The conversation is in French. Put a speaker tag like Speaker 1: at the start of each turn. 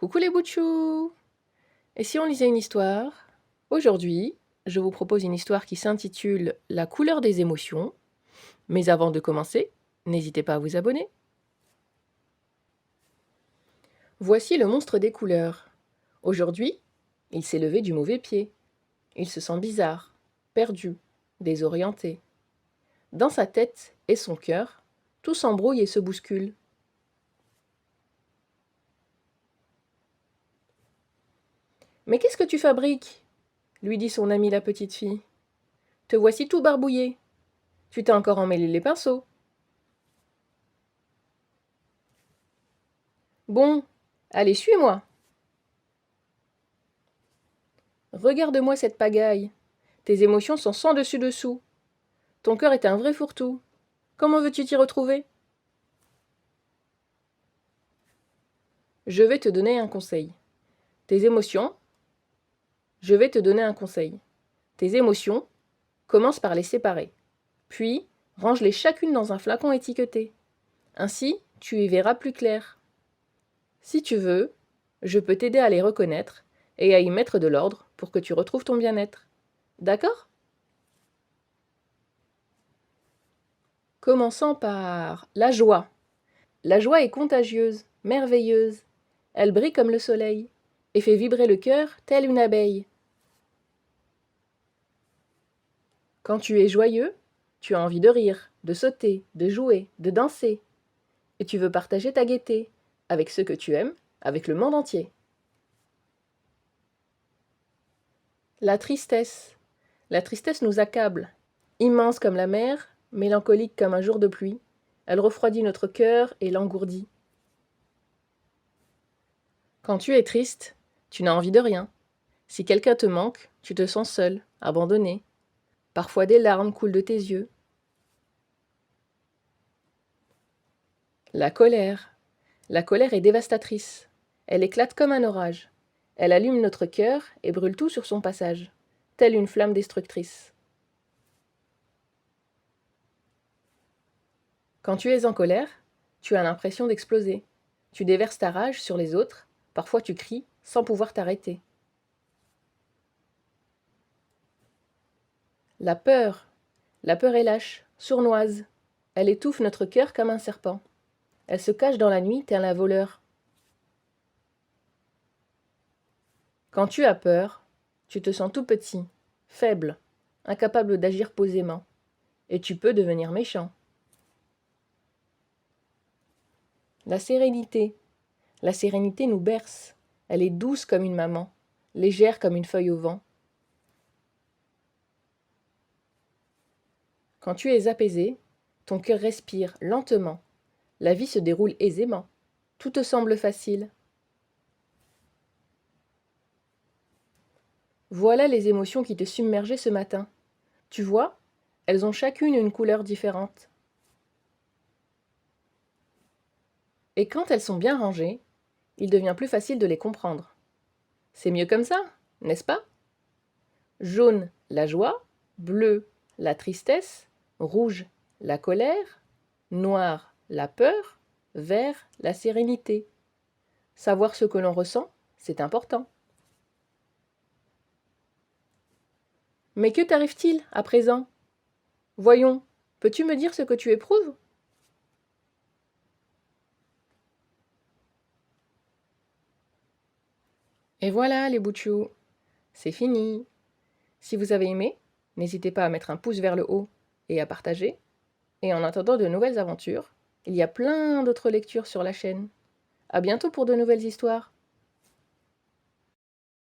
Speaker 1: Coucou les bouts de chou! Et si on lisait une histoire? Aujourd'hui, je vous propose une histoire qui s'intitule La couleur des émotions. Mais avant de commencer, n'hésitez pas à vous abonner. Voici le monstre des couleurs. Aujourd'hui, il s'est levé du mauvais pied. Il se sent bizarre, perdu, désorienté. Dans sa tête et son cœur, tout s'embrouille et se bouscule. Mais qu'est-ce que tu fabriques? Lui dit son amie la petite fille. Te voici tout barbouillé. Tu t'es encore emmêlé les pinceaux. Bon, allez, suis-moi. Regarde-moi cette pagaille. Tes émotions sont sans dessus-dessous. Ton cœur est un vrai fourre-tout. Comment veux-tu t'y retrouver? Je vais te donner un conseil. Tes émotions, je vais te donner un conseil. Tes émotions, commence par les séparer. Puis, range-les chacune dans un flacon étiqueté. Ainsi, tu y verras plus clair. Si tu veux, je peux t'aider à les reconnaître et à y mettre de l'ordre pour que tu retrouves ton bien-être. D'accord? Commençons par la joie. La joie est contagieuse, merveilleuse. Elle brille comme le soleil et fait vibrer le cœur telle une abeille. Quand tu es joyeux, tu as envie de rire, de sauter, de jouer, de danser. Et tu veux partager ta gaieté avec ceux que tu aimes, avec le monde entier. La tristesse. La tristesse nous accable. Immense comme la mer, mélancolique comme un jour de pluie, elle refroidit notre cœur et l'engourdit. Quand tu es triste, tu n'as envie de rien. Si quelqu'un te manque, tu te sens seul, abandonné. Parfois des larmes coulent de tes yeux. La colère. La colère est dévastatrice. Elle éclate comme un orage. Elle allume notre cœur et brûle tout sur son passage, telle une flamme destructrice. Quand tu es en colère, tu as l'impression d'exploser. Tu déverses ta rage sur les autres, parfois tu cries sans pouvoir t'arrêter. La peur. La peur est lâche, sournoise. Elle étouffe notre cœur comme un serpent. Elle se cache dans la nuit tel un voleur. Quand tu as peur, tu te sens tout petit, faible, incapable d'agir posément. Et tu peux devenir méchant. La sérénité. La sérénité nous berce. Elle est douce comme une maman, légère comme une feuille au vent. Quand tu es apaisé, ton cœur respire lentement. La vie se déroule aisément. Tout te semble facile. Voilà les émotions qui te submergeaient ce matin. Tu vois, elles ont chacune une couleur différente. Et quand elles sont bien rangées, il devient plus facile de les comprendre. C'est mieux comme ça, n'est-ce pas? Jaune, la joie, bleu, la tristesse, rouge, la colère, noir, la peur, vert, la sérénité. Savoir ce que l'on ressent, c'est important. Mais que t'arrive-t-il à présent? Voyons, peux-tu me dire ce que tu éprouves? Et voilà les bouts de chou, c'est fini. Si vous avez aimé, n'hésitez pas à mettre un pouce vers le haut et à partager. Et en attendant de nouvelles aventures, il y a plein d'autres lectures sur la chaîne. À bientôt pour de nouvelles histoires.